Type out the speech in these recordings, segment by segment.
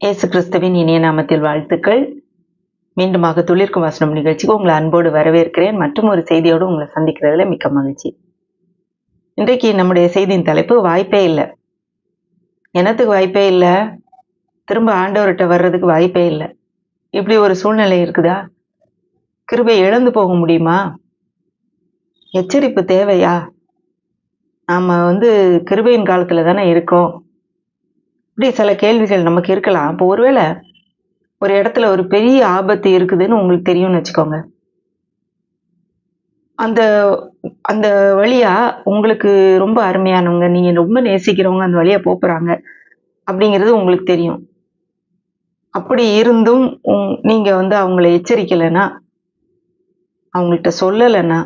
இயேசு கிறிஸ்துவின் இனிய நாமத்தில் வாழ்த்துக்கள். மீண்டுமாக துளிர்க்கும் வசனம் நிகழ்ச்சிக்கு உங்களை அன்போடு வரவேற்கிறேன். மற்றும் ஒரு செய்தியோடு உங்களை சந்திக்கிறதுல மிக்க மகிழ்ச்சி. இன்றைக்கு நம்முடைய செய்தியின் தலைப்பு வாய்ப்பே இல்லை. என்னத்துக்கு வாய்ப்பே இல்லை? திரும்ப ஆண்டவர்கிட்ட வர்றதுக்கு வாய்ப்பே இல்லை. இப்படி ஒரு சூழ்நிலை இருக்குதா? கிருபை இழந்து போக முடியுமா? எச்சரிப்பு தேவையா? நாம கிருபையின் காலத்துல தானே இருக்கோம். இப்படி சில கேள்விகள் நமக்கு இருக்கலாம். இப்போ ஒருவேளை ஒரு இடத்துல ஒரு பெரிய ஆபத்து இருக்குதுன்னு உங்களுக்கு தெரியும்னு வச்சுக்கோங்க. அந்த அந்த வழியா உங்களுக்கு ரொம்ப அருமையானவங்க, நீங்க ரொம்ப நேசிக்கிறவங்க அந்த வழியா போறாங்க அப்படிங்கிறது உங்களுக்கு தெரியும். அப்படி இருந்தும் நீங்க அவங்கள எச்சரிக்கலைன்னா, அவங்கள்ட்ட சொல்லலைன்னா,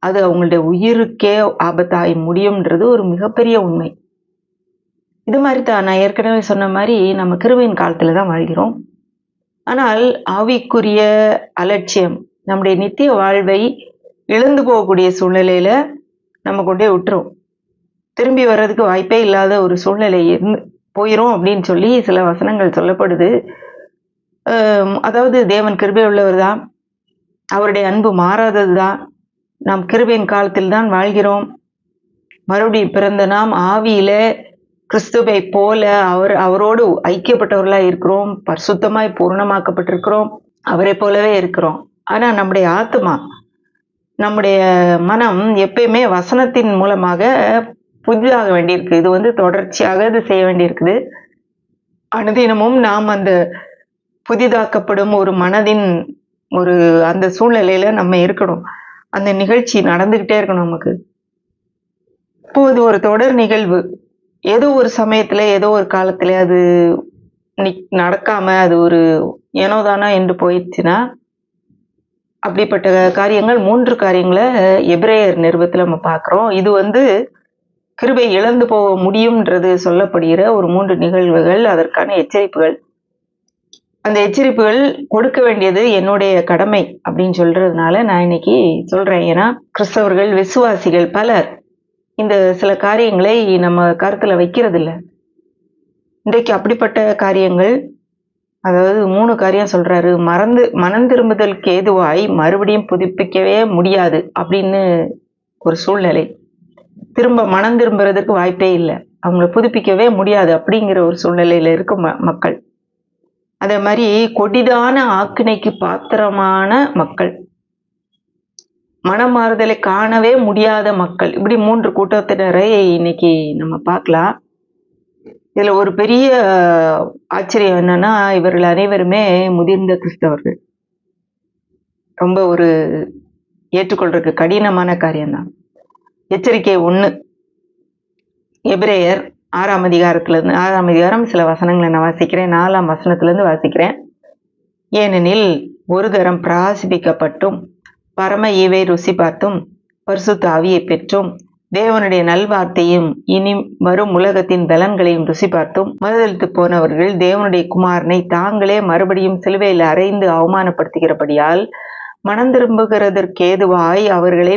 அது அவங்களுடைய உயிருக்கே ஆபத்தாகி முடியும்ன்றது ஒரு மிகப்பெரிய உண்மை. இது மாதிரி தான் நான் ஏற்கனவே சொன்ன மாதிரி நம்ம கிருபையின் காலத்துல தான் வாழ்கிறோம். ஆனால் ஆவிக்குரிய அலட்சியம் நம்முடைய நித்திய வாழ்வை இழந்து போகக்கூடிய சூழ்நிலையில நம்ம கொண்டே விட்டுரும். திரும்பி வர்றதுக்கு வாய்ப்பே இல்லாத ஒரு சூழ்நிலை போயிரும் அப்படின்னு சொல்லி சில வசனங்கள் சொல்லப்படுது. அதாவது தேவன் கிருபை உள்ளவர் தான், அவருடைய அன்பு மாறாதது தான், நாம் கிருபையின் காலத்தில் தான் வாழ்கிறோம். மறுபடியும் பிறந்த நாம் ஆவியில கிறிஸ்துவை போல அவரோடு ஐக்கியப்பட்டவர்களா இருக்கிறோம், பரிசுத்தமாய் பூர்ணமாக்கப்பட்டிருக்கிறோம், அவரை போலவே இருக்கிறோம். ஆனா நம்முடைய ஆத்மா, நம்முடைய மனம் எப்பயுமே வசனத்தின் மூலமாக புதிதாக வேண்டியிருக்கு. இது தொடர்ச்சியாக இது செய்ய வேண்டியிருக்குது. அனுதினமும் நாம் அந்த புதிதாக்கப்படும் ஒரு மனதின் அந்த சூழ்நிலையில நம்ம இருக்கணும். அந்த நிகழ்ச்சி நடந்துகிட்டே இருக்கணும் நமக்கு. இப்போ இது ஒரு தொடர் நிகழ்வு. ஏதோ ஒரு சமயத்துல ஏதோ ஒரு காலத்துல அது நடக்காம அது ஒரு ஏனோதானா என்று போயிடுச்சுன்னா, அப்படிப்பட்ட காரியங்கள் 3 காரியங்களை எபிரேயர் நிருபத்துல நம்ம பார்க்கிறோம். இது கிருபை இழந்து போக முடியும்ன்றது சொல்லப்படுகிற ஒரு 3 நிகழ்வுகள், அதற்கான எச்சரிப்புகள். அந்த எச்சரிப்புகள் கொடுக்க வேண்டியது என்னுடைய கடமை அப்படின்னு சொல்றதுனால நான் இன்னைக்கு சொல்றேன். ஏன்னா கிறிஸ்தவர்கள், விசுவாசிகள் பலர் இந்த சில காரியங்களை நம்ம கருத்துல வைக்கிறது இல்லை. இன்றைக்கு அப்படிப்பட்ட காரியங்கள், அதாவது 3 காரியம் சொல்றாரு. மனம் திரும்புதலுக்கு ஏதுவாய் மறுபடியும் புதுப்பிக்கவே முடியாது அப்படின்னு ஒரு சூழ்நிலை. திரும்ப மனம் திரும்புறதுக்கு வாய்ப்பே இல்லை, அவங்கள புதுப்பிக்கவே முடியாது அப்படிங்கிற ஒரு சூழ்நிலையில இருக்கும் மக்கள். அதே மாதிரி கொடிதான ஆக்கினைக்கு பாத்திரமான மக்கள், மனமாறுதலை காணவே முடியாத மக்கள், இப்படி 3 கூட்டத்தினரை இன்னைக்கு நம்ம பார்க்கலாம். இதுல ஒரு பெரிய ஆச்சரியம் என்னன்னா, இவர்கள் அனைவருமே முதிர்ந்த கிறிஸ்தவர்கள். ரொம்ப ஒரு ஏற்றுக்கொள்றதுக்கு கடினமான காரியம்தான். எச்சரிக்கை 1, எபிரேயர் 6ஆம் அதிகாரத்திலிருந்து 6ஆம் அதிகாரம் சில வசனங்களை நான் வாசிக்கிறேன். 4ஆம் வசனத்திலிருந்து வாசிக்கிறேன். ஏனெனில் ஒரு தரம் பிரகாசிப்பிக்கப்பட்டும் பரம ஈவை ருசி பார்த்தும் பரிசுத்த ஆவியை பெற்றும் தேவனுடைய நல்வார்த்தையும் இனி வரும் உலகத்தின் பலன்களையும் ருசி பார்த்தும் மறுதலித்து போனவர்கள் தேவனுடைய குமாரனை தாங்களே மறுபடியும் சிலுவையில் அறைந்து அவமானப்படுத்துகிறபடியால் மனம் திரும்புகிறதற்கேதுவாய் அவர்களை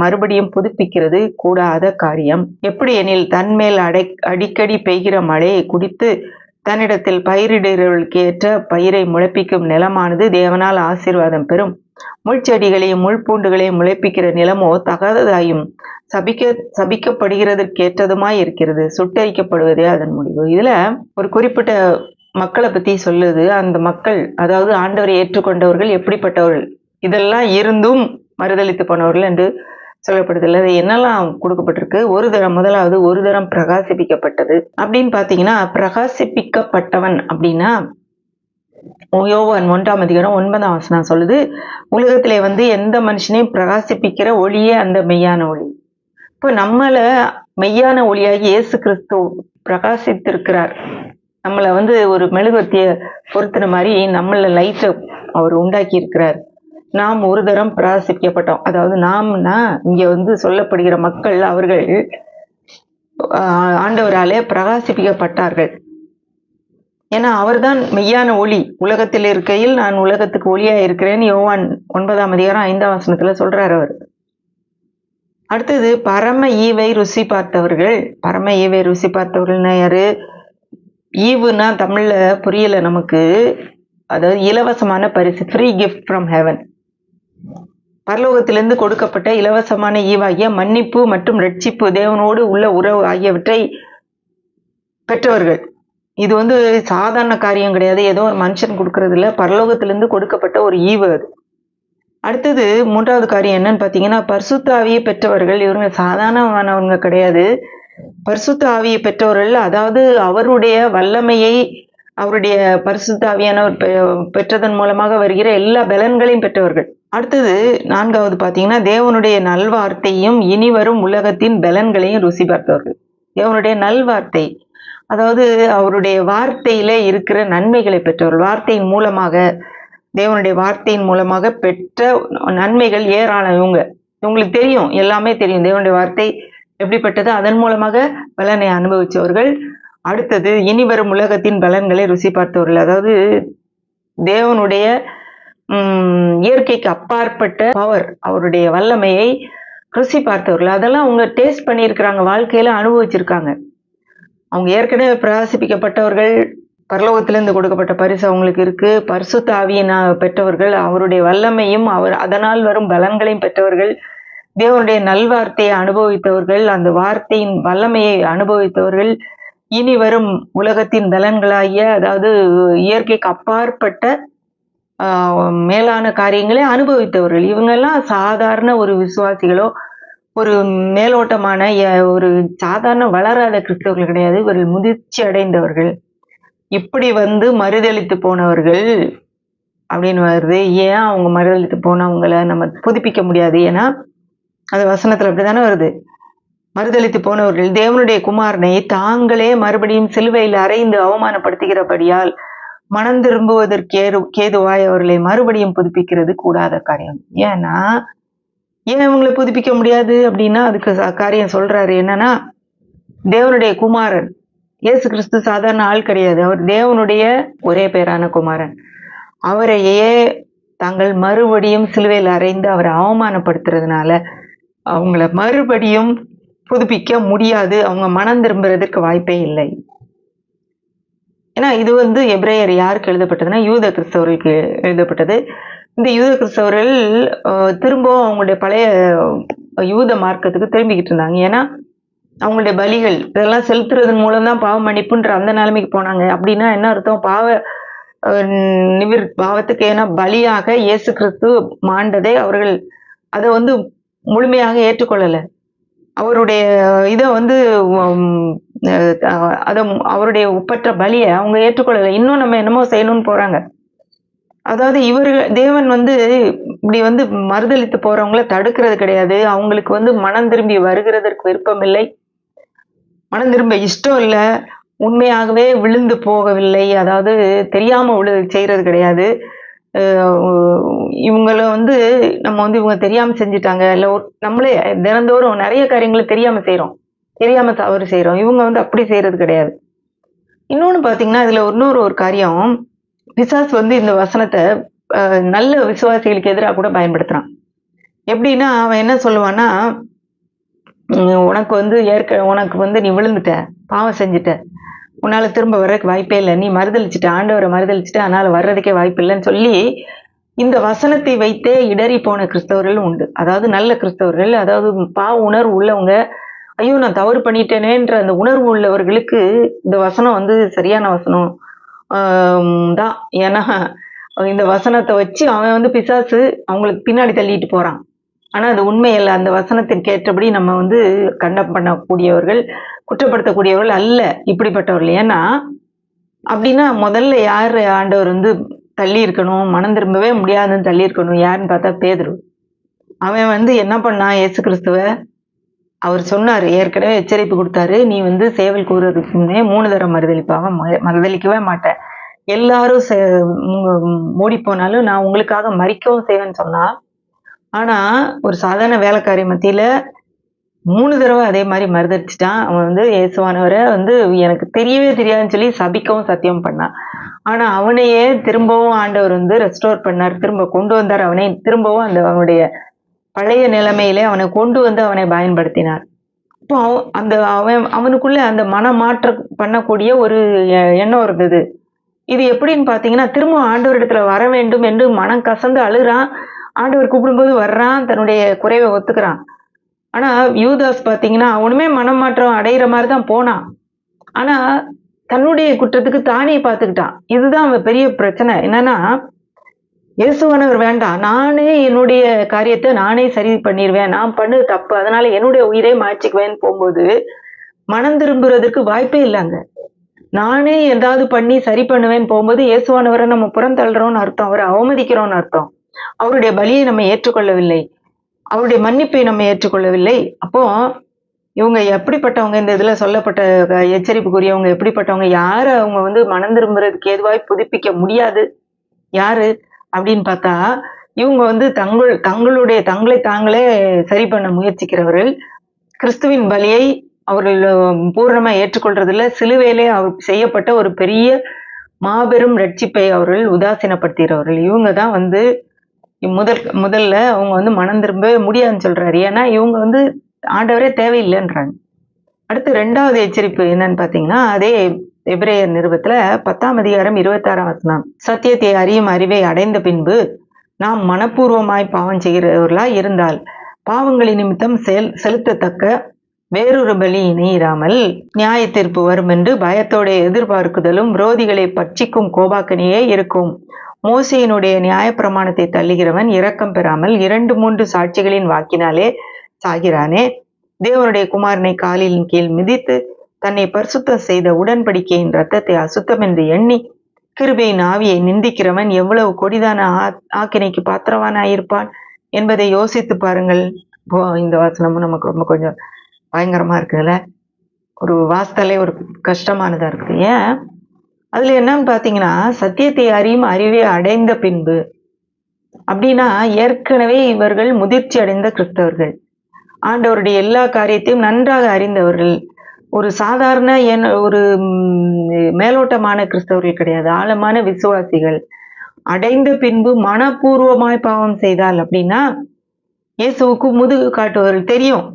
மறுபடியும் புதுப்பிக்கிறது கூடாத காரியம். எப்படி எனில் தன்மேல் அடிக்கடி பெய்கிற மழையை குடித்து தன்னிடத்தில் பயிரிடுகிறவர்களுக்கு ஏற்ற பயிரை முளைப்பிக்கும் நிலமானது தேவனால் ஆசீர்வாதம் பெறும். முள்செடிகளையும் முள்பூண்டுகளையும் முளைப்பிக்கிற நிலமோ தகாததாயும் சபிக்கப்படுகிறதற்கேற்றதுமாய் இருக்கிறது, சுட்டரிக்கப்படுவதே அதன் முடிவு. இதுல ஒரு குறிப்பிட்ட மக்களை பத்தி சொல்லுது. அந்த மக்கள், அதாவது ஆண்டவரை ஏற்றுக்கொண்டவர்கள் எப்படிப்பட்டவர்கள், இதெல்லாம் இருந்தும் மறுதலித்து போனவர்கள் என்று சொல்லப்படுதில்லை. அது என்னெல்லாம் கொடுக்கப்பட்டிருக்கு? முதலாவது ஒரு தரம் பிரகாசிப்பிக்கப்பட்டது அப்படின்னு பாத்தீங்கன்னா, பிரகாசிப்பிக்கப்பட்டவன் அப்படின்னா யோவான் 1ஆம் அதிகாரம் 9ஆம் வசனம் சொல்லுது, உலகத்திலே எந்த மனுஷனையும் பிரகாசிப்பிக்கிற ஒளியே அந்த மெய்யான ஒளி. இப்போ நம்மள மெய்யான ஒளியாகி இயேசு கிறிஸ்து பிரகாசித்திருக்கிறார். நம்மளை ஒரு மெழுகுவர்த்திய பொருத்தின மாதிரி நம்மள லைட்டை அவர் உண்டாக்கி இருக்கிறார். நாம் ஒரு தரம் பிரகாசிக்கப்பட்டோம். அதாவது நாம்னா இங்க சொல்லப்படுகிற மக்கள், அவர்கள் ஆண்டவராலே பிரகாசிப்பிக்கப்பட்டார்கள். ஏன்னா அவர்தான் மெய்யான ஒளி. உலகத்தில் இருக்கையில் நான் உலகத்துக்கு ஒளியா இருக்கிறேன்னு யோவான் 9ஆம் அதிகாரம் 5ஆம் வசனத்துல சொல்றாரு அவர். அடுத்தது பரம ஈவை ருசி பார்த்தவர்கள். பரம ஈவை ருசி பார்த்தவர்கள்னா யாரு? ஈவுனா தமிழ்ல புரியல நமக்கு. அதாவது இலவசமான பரிசு, ஃப்ரீ கிஃப்ட் ஃப்ரம் ஹெவன். பரலோகத்திலிருந்து கொடுக்கப்பட்ட இலவசமான ஈவாகிய மன்னிப்பு மற்றும் ரட்சிப்பு, தேவனோடு உள்ள உறவு ஆகியவற்றை பெற்றவர்கள். இது சாதாரண காரியம் கிடையாது. ஏதோ ஒரு மனுஷன் கொடுக்கறது இல்ல, பரலோகத்திலிருந்து கொடுக்கப்பட்ட ஒரு ஈவு அது. அடுத்தது 3வது காரியம் என்னன்னு பாத்தீங்கன்னா, பரிசுத்த ஆவியை பெற்றவர்கள். இவங்க சாதாரணமானவங்க கிடையாது. பரிசுத்த ஆவியை பெற்றவர்கள், அதாவது அவருடைய வல்லமையை, அவருடைய பரிசுத்த ஆவியானவர் பெற்றதன் மூலமாக வருகிற எல்லா பலன்களையும் பெற்றவர்கள். அடுத்தது 4வது பாத்தீங்கன்னா, தேவனுடைய நல்வார்த்தையும் இனி வரும் உலகத்தின் பலன்களையும் ருசி பார்த்தவர்கள். தேவனுடைய நல்வார்த்தை, அதாவது அவருடைய வார்த்தையில இருக்கிற நன்மைகளை பெற்றவர்கள். வார்த்தையின் மூலமாக, தேவனுடைய வார்த்தையின் மூலமாக பெற்ற நன்மைகள் ஏராளம். இவங்களுக்கு தெரியும், எல்லாமே தெரியும் தேவனுடைய வார்த்தை எப்படிப்பட்டது, அதன் மூலமாக பலனை அனுபவிச்சவர்கள். அடுத்தது இனி வரும் உலகத்தின் பலன்களை ருசி பார்த்தவர்கள், அதாவது தேவனுடைய இயற்கைக்கு அப்பாற்பட்ட பவர், அவருடைய வல்லமையை ருசி பார்த்தவர்கள். அதெல்லாம் அவங்க டேஸ்ட் பண்ணியிருக்கிறாங்க, வாழ்க்கையில அனுபவிச்சிருக்காங்க. அவங்க ஏற்கனவே பிரகாசிப்பிக்கப்பட்டவர்கள், பரலோகத்திலிருந்து கொடுக்கப்பட்ட பரிசு அவங்களுக்கு இருக்கு. பரிசுத்த ஆவியை பெற்றவர்கள், அவருடைய வல்லமையும் அதனால் வரும் பலன்களையும் பெற்றவர்கள், தேவனுடைய நல்வார்த்தையை அனுபவித்தவர்கள், அந்த வார்த்தையின் வல்லமையை அனுபவித்தவர்கள், இனி வரும் உலகத்தின் பலன்களாகிய, அதாவது இயற்கைக்கு அப்பாற்பட்ட மேலான காரியங்களை அனுபவித்தவர்கள். இவங்கெல்லாம் சாதாரண ஒரு விசுவாசிகளோ, ஒரு மேலோட்டமான ஒரு சாதாரண வளராத கிறிஸ்தவர்கள் கிடையாது. இவர்கள் முதிர்ச்சி அடைந்தவர்கள். இப்படி மறுதலித்து போனவர்கள் அப்படின்னு வருது. ஏன் அவங்க மறுதலித்து போனவங்களை நம்ம புதுப்பிக்க முடியாது? ஏன்னா அது வசனத்துல அப்படித்தானே வருது. மறுதலித்து போனவர்கள் தேவனுடைய குமாரனை தாங்களே மறுபடியும் சிலுவையில் அறைந்து அவமானப்படுத்துகிறபடியால் மனம் திரும்புவதற்கேதுவாய் அவர்களை மறுபடியும் புதுப்பிக்கிறது கூடாத காரியம். ஏன்னா ஏன் இவங்களை புதுப்பிக்க முடியாது அப்படின்னா, அதுக்கு காரியம் சொல்றாரு. என்னன்னா, தேவனுடைய குமாரன் இயேசு கிறிஸ்து சாதாரண ஆள் கிடையாது. அவர் தேவனுடைய ஒரே பேரான குமாரன். அவரையே தாங்கள் மறுபடியும் சிலுவையில் அறைந்து அவரை அவமானப்படுத்துறதுனால அவங்கள மறுபடியும் புதுப்பிக்க முடியாது. அவங்க மனம் திரும்புறதுக்கு வாய்ப்பே இல்லை. ஏன்னா இது எபிரேயர் யாருக்கு எழுதப்பட்டதுன்னா, யூத கிறிஸ்தவர்களுக்கு எழுதப்பட்டது. இந்த யூத கிறிஸ்தவர்கள் திரும்பவும் அவங்களுடைய பழைய யூத மார்க்கத்துக்கு திரும்பிக்கிட்டு இருந்தாங்க. ஏன்னா அவங்களுடைய பலிகள் இதெல்லாம் செலுத்துறதன் மூலம்தான் பாவ மன்னிப்புன்ற அந்த நிலைமைக்கு போனாங்க. அப்படின்னா என்ன அர்த்தம்? பாவத்துக்கு ஏன்னா பலியாக இயேசு கிறிஸ்து மாண்டதை அவர்கள் அதை முழுமையாக ஏற்றுக்கொள்ளல. அவருடைய இதை அவருடைய ஒப்பற்ற பலியை அவங்க ஏற்றுக்கொள்ளல. இன்னும் நம்ம என்னமோ செய்யணும்னு போறாங்க. அதாவது தேவன் இப்படி மறுதலித்து போறவங்கள தடுக்கிறது கிடையாது. அவங்களுக்கு மனம் திரும்பி வருகிறதற்கு விருப்பம் இல்லை, மனம் திரும்ப இஷ்டம் இல்லை, உண்மையாகவே விழுந்து போகவில்லை, அதாவது தெரியாம செய்யறது கிடையாது. இவங்கள நம்ம இவங்க தெரியாம செஞ்சுட்டாங்க, இல்ல நம்மளே தினந்தோறும் நிறைய காரியங்களை தெரியாம செய்யறோம், தெரியாம தவறு செய்யறோம். இவங்க அப்படி செய்யறது கிடையாது. இன்னொன்னு பாத்தீங்கன்னா, இதுல ஒரு காரியம், பிசாசு இந்த வசனத்தை நல்ல விசுவாசிகளுக்கு எதிராக கூட பயன்படுத்துறான். எப்படின்னா, அவன் என்ன சொல்லுவான்னா, உனக்கு நீ விழுந்துட்ட, பாவம் செஞ்சுட்ட, உன்னால திரும்ப வர்றதுக்கு வாய்ப்பே இல்லை, நீ மறுதளிச்சுட்ட, ஆண்டவரை மறுதளிச்சுட்ட, அதனால வர்றதுக்கே வாய்ப்பு இல்லைன்னு சொல்லி இந்த வசனத்தை வைத்தே இடறி போன கிறிஸ்தவர்களும் உண்டு. அதாவது நல்ல கிறிஸ்தவர்கள், அதாவது பாவ உணர்வு உள்ளவங்க, ஐயோ நான் தவறு பண்ணிட்டேனேன்ற அந்த உணர்வு உள்ளவர்களுக்கு இந்த வசனம் சரியான வசனம் தான். ஏன்னா இந்த வசனத்தை வச்சு அவன் பிசாசு அவங்களுக்கு பின்னாடி தள்ளிட்டு போறான். ஆனா அது உண்மையல்ல. அந்த வசனத்திற்கு ஏற்றபடி நம்ம கண்டம் பண்ணக்கூடியவர்கள், குற்றப்படுத்தக்கூடியவர்கள் அல்ல இப்படிப்பட்டவர்கள். ஏன்னா அப்படின்னா முதல்ல யார் ஆண்டவர் தள்ளி இருக்கணும், மனம் திரும்பவே முடியாதுன்னு தள்ளி இருக்கணும்? யாருன்னு பார்த்தா பேதுரு. அவன் என்ன பண்ணான்? இயேசு கிறிஸ்துவ அவர் சொன்னாரு, ஏற்கனவே எச்சரிப்பு கொடுத்தாரு, நீ சேவல் கூறுறதுக்கு முன்னே 3 தரம் மறுதளிக்கவே மாட்டேன், எல்லாரும் மூடி போனாலும் நான் உங்களுக்காக மரிக்கவும் செய்வேன்னு சொன்னா. ஆனா ஒரு சாதாரண வேலைக்காரி மத்தியில 3 தடவை அதே மாதிரி மறுதளிச்சுட்டான். அவன் இயேசுவானவரை எனக்கு தெரியவே தெரியாதுன்னு சொல்லி சபிக்கவும் சத்தியம் பண்ணான். ஆனா அவனையே திரும்பவும் ஆண்டவர் ரெஸ்டோர் பண்ணார், திரும்ப கொண்டு வந்தார். அவனை திரும்பவும் அவனுடைய பழைய நிலைமையிலே அவனை கொண்டு அவனை பயன்படுத்தினார். இப்போ அவனுக்குள்ள அந்த மனமாற்றம் பண்ணக்கூடிய ஒரு எண்ணம் இருந்தது. இது எப்படின்னு பாத்தீங்கன்னா, திரும்ப ஆண்டவரிடத்துல வர வேண்டும் என்று மனம் கசந்து அழுறான். ஆண்டவர் கூப்பிடும்போது வர்றான், தன்னுடைய குறைவை ஒத்துக்கிறான். ஆனா யூதாஸ் பாத்தீங்கன்னா, அவனுமே மனமாற்றம் அடையிற மாதிரி தான் போனான். ஆனா தன்னுடைய குற்றத்துக்கு தானே பாத்துக்கிட்டான். இதுதான் அவன் பெரிய பிரச்சனை. என்னன்னா, இயேசுவானவர் வேண்டாம். நானே என்னுடைய காரியத்தை நானே சரி பண்ணிருவேன். நான் பண்ணது தப்பு. அதனால என்னுடைய உயிரை மாய்ச்சிக்குவேன்னு போகும்போது, மனம் திரும்புறதுக்கு வாய்ப்பே இல்லங்க. நானே ஏதாவது பண்ணி சரி பண்ணுவேன்னு போகும்போது, இயேசுவானவரை நம்ம புறந்தள்ளுறோம்னு அர்த்தம். அவரை அவமதிக்கிறோம்னு அர்த்தம். அவருடைய பலியை நம்ம ஏற்றுக்கொள்ளவில்லை. அவருடைய மன்னிப்பை நம்ம ஏற்றுக்கொள்ளவில்லை. அப்போ இவங்க எப்படிப்பட்டவங்க? இந்த இதுல சொல்லப்பட்ட எச்சரிப்புக்குரியவங்க எப்படிப்பட்டவங்க? யார அவங்க மனம் திரும்புறதுக்கு ஏதுவாய் புதுப்பிக்க முடியாது? யாரு அப்படின்னு பார்த்தா, இவங்க தங்களை தாங்களே சரி பண்ண முயற்சிக்கிறவர்கள். கிறிஸ்துவின் பலியை அவர்கள் பூரணமா ஏற்றுக்கொள்றதில்ல. சிலுவையிலே அவர் செய்யப்பட்ட ஒரு பெரிய மாபெரும் ரட்சிப்பை அவர்கள் உதாசீனப்படுத்துகிறவர்கள். இவங்க தான் முதல்ல அவங்க மனம் திரும்ப முடியாதுன்னு சொல்றாரு. ஏன்னா இவங்க ஆண்டவரே தேவையில்லைன்றாங்க. அடுத்து 2வது எச்சரிப்பு என்னன்னு பாத்தீங்கன்னா, அதே எபிரேயர் நிருபத்துல 10ஆம் அதிகாரம் 26ஆம் வசனம். சத்தியத்தை அறியும் அறிவை அடைந்த பின்பு நாம் மனப்பூர்வமாய் பாவம் செய்கிறவர்களாய் இருந்தால் பாவங்களின் நிமித்தம் செலுத்தத்தக்க வேறொரு பலி இணையிராமல் நியாய தீர்ப்பு வரும் என்று பயத்தோட எதிர்பார்க்குதலும் விரோதிகளை பட்சிக்கும் கோபாக்கனியே இருக்கும். மோசையினுடைய நியாய பிரமாணத்தை தள்ளுகிறவன் இரக்கம் பெறாமல் 2-3 சாட்சிகளின் வாக்கினாலே சாகிறானே. தேவனுடைய குமாரனை காலின் கீழ் மிதித்து தன்னை பரிசுத்தம் செய்த உடன்படிக்கையின் இரத்தத்தை அசுத்தம் என்று எண்ணி கிருபையின் ஆவியை நிந்திக்கிறவன் எவ்வளவு கொடிதான ஆக்கினைக்கு பாத்திரவானாயிருப்பான் என்பதை யோசித்து பாருங்கள். இந்த வசனமும் நமக்கு ரொம்ப கொஞ்சம் பயங்கரமா இருக்குதுல்ல. ஒரு வாஸ்தலே ஒரு கஷ்டமானதா இருக்குது. ஏன் அதுல என்னன்னு பாத்தீங்கன்னா, சத்தியத்தை அறியும் அறிவை அடைந்த பின்பு அப்படின்னா, ஏற்கனவே இவர்கள் முதிர்ச்சி அடைந்த கிறிஸ்தவர்கள், ஆண்டவருடைய எல்லா காரியத்தையும் நன்றாக அறிந்தவர்கள். ஒரு சாதாரண ஒரு மேலோட்டமான கிறிஸ்தவர்கள் கிடையாது, ஆழமான விசுவாசிகள். அடைந்த பின்பு மனப்பூர்வமாய் பாவம் செய்தால் அப்படின்னா, இயேசுவுக்கு முதுகு காட்டுபவர்கள், தெரியும்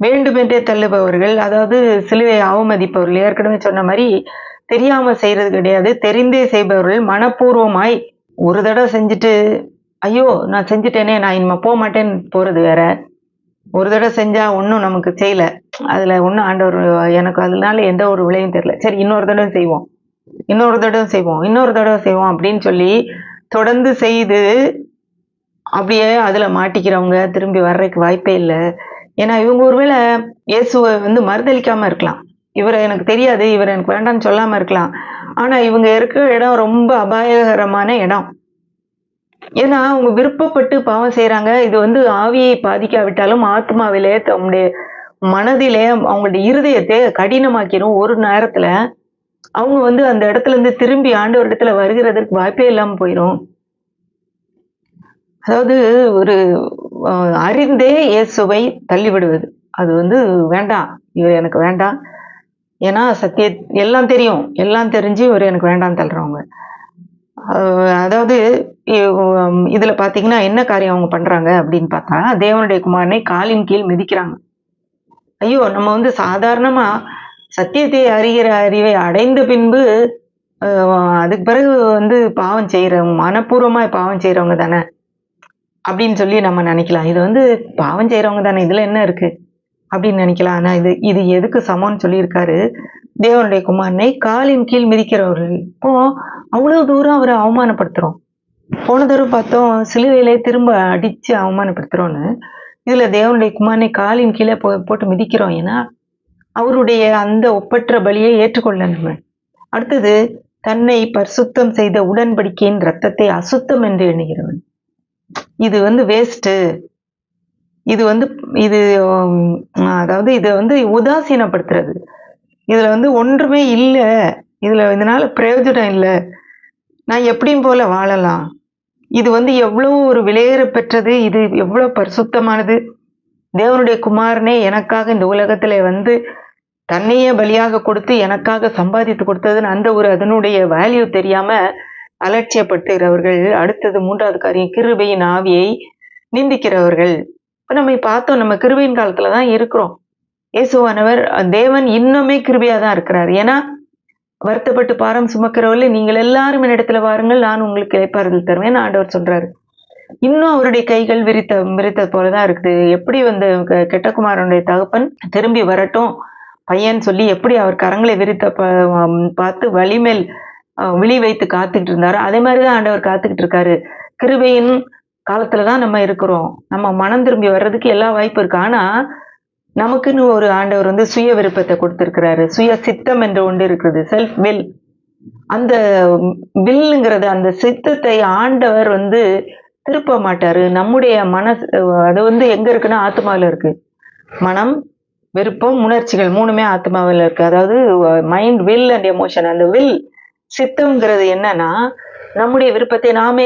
வேண்டுமென்றே தள்ளுபவர்கள், அதாவது சிலுவை அவமதிப்பவர்கள். ஏற்கனவே சொன்ன மாதிரி தெரியாம செய்யறது கிடையாது, தெரிந்தே செய்பவர்கள். மனப்பூர்வமாய் ஒரு தடவை செஞ்சுட்டு ஐயோ நான் செஞ்சுட்டேனே, நான் இனிமே போக மாட்டேன்னு போறது வேற. ஒரு தடவை செஞ்சா ஒன்றும் நமக்கு செய்யல, அதுல ஒன்றும் ஆண்டவர் எனக்கு அதனால எந்த ஒரு விளைவும் தெரியல, சரி இன்னொரு தடவை செய்வோம், இன்னொரு தடவை செய்வோம், இன்னொரு தடவை செய்வோம் அப்படின்னு சொல்லி தொடர்ந்து செய்து அப்படியே அதுல மாட்டிக்கிறவங்க திரும்பி வர்றதுக்கு வாய்ப்பே இல்லை. ஏன்னா இவங்க ஒருவேளை இயேசுவை மறுதளிக்காம இருக்கலாம், இவரை எனக்கு தெரியாது, இவர் எனக்கு வேண்டாம்னு சொல்லாம இருக்கலாம். ஆனா இவங்க இருக்கிற இடம் ரொம்ப அபாயகரமான இடம். ஏன்னா அவங்க விருப்பப்பட்டு பாவம் செய்யறாங்க. இது ஆவியை பாதிக்காவிட்டாலும் ஆத்மாவிலே தம்முடைய மனதிலே அவங்களுடைய இருதயத்தை கடினமாக்கிடும். ஒரு நேரத்துல அவங்க அந்த இடத்துல இருந்து திரும்பி ஆண்டவரிடத்துல வருகிறதற்கு வாய்ப்பே இல்லாம போயிடும். அதாவது ஒரு அறிந்தே இயேசுவை தள்ளிவிடுவது, அது வேண்டாம், இவர் எனக்கு வேண்டாம். ஏன்னா சத்திய எல்லாம் தெரியும், எல்லாம் தெரிஞ்சு இவர் எனக்கு வேண்டாம் தள்ளுறவங்க. அதாவது இதுல பாத்தீங்கன்னா என்ன காரியம் அவங்க பண்றாங்க அப்படின்னு பார்த்தா, தேவனுடைய குமாரனை காலின் கீழ் மிதிக்கிறாங்க. ஐயோ நம்ம சாதாரணமா சத்தியத்தை அறிகிற அறிவை அடைந்த பின்பு அதுக்கு பிறகு பாவம் செய்யறவங்க, மனப்பூர்வமா பாவம் செய்யறவங்க தானே அப்படின்னு சொல்லி நம்ம நினைக்கலாம். இது பாவம் செய்யறவங்க தானே, இதுல என்ன இருக்கு அப்படின்னு நினைக்கலாம். ஆனா இது எதுக்கு சமம்னு சொல்லியிருக்காரு, தேவனுடைய குமாரனை காலின் கீழ் மிதிக்கிறவர்கள். இப்போ அவ்வளவு தூரம் அவரை அவமானப்படுத்துறோம். போன தடவை பார்த்தோம் சிலுவையிலே திரும்ப அடிச்சு அவமானப்படுத்துறோம்னு, இதுல தேவனுடைய குமாரனை காலின் கீழே போட்டு மிதிக்கிறோம். ஏன்னா அவருடைய அந்த ஒப்பற்ற பலியை ஏற்றுக்கொள்ள நம்ம. அடுத்தது, தன்னை பரிசுத்தம் செய்த உடன்படிக்கையின் ரத்தத்தை அசுத்தம் என்று எண்ணுகிறவன். இது வேஸ்ட். இது அதாவது இதை உதாசீனப்படுத்துறது. இதுல ஒன்றுமே இல்லை, இதனால பிரயோஜனம் இல்லை, நான் எப்படியும் போல வாழலாம். இது எவ்வளவு ஒரு விலையேற பெற்றது, இது எவ்வளவு பரிசுத்தமானது. தேவனுடைய குமாரனே எனக்காக இந்த உலகத்துல தன்னையே பலியாக கொடுத்து எனக்காக சம்பாதித்து கொடுத்ததுன்னு அந்த ஒரு அதனுடைய வேல்யூ தெரியாம அலட்சியப்படுத்துகிறவர்கள். அடுத்தது 3வது காரியம், கிருபையின் ஆவியை நிந்திக்கிறவர்கள். இப்ப நம்ம பார்த்தோம், நம்ம கிருபையின் காலத்துலதான் இருக்கிறோம். இயேசுவானவர் தேவன் இன்னுமே கிருபையா தான் இருக்கிறார். ஏன்னா வருத்தப்பட்டு பாரம் சுமக்கிறவர்களே நீங்கள் எல்லாரும் என்னிடத்துல வாருங்கள், நான் உங்களுக்கு இளைப்பாறுதல் தருவேன் ஆண்டவர் சொல்றாரு. இன்னும் அவருடைய கைகள் விரித்த போலதான் இருக்குது. எப்படி வந்து கெட்ட குமாரனுடைய தகப்பன் திரும்பி வரட்டும் பையன் சொல்லி எப்படி அவர் கரங்களை விரித்த பார்த்து வலிமேல் விழி வைத்து காத்துக்கிட்டு இருந்தாரோ அதே மாதிரிதான் ஆண்டவர் காத்துக்கிட்டு இருக்காரு. கிருபையின் காலத்துலதான் நம்ம இருக்கிறோம். நம்ம மனம் திரும்பி வர்றதுக்கு எல்லா வாய்ப்பு இருக்கு. ஆனா நமக்குன்னு ஒரு ஆண்டவர் வந்து சுய விருப்பத்தை கொடுத்திருக்கிறாரு. சுய சித்தம் என்று ஒன்று இருக்குது, செல்ஃப் வில். அந்த வில்லுங்கிறது, அந்த சித்தத்தை ஆண்டவர் வந்து திருப்ப மாட்டாரு. நம்முடைய மனசு அது வந்து எங்க இருக்குன்னா ஆத்மாவில இருக்கு. மனம், விருப்பம், உணர்ச்சிகள் மூணுமே ஆத்மாவில இருக்கு. அதாவது மைண்ட், வில் அண்ட் எமோஷன். அந்த வில் சித்தம்ங்கிறது என்னன்னா நம்முடைய விருப்பத்தை நாமே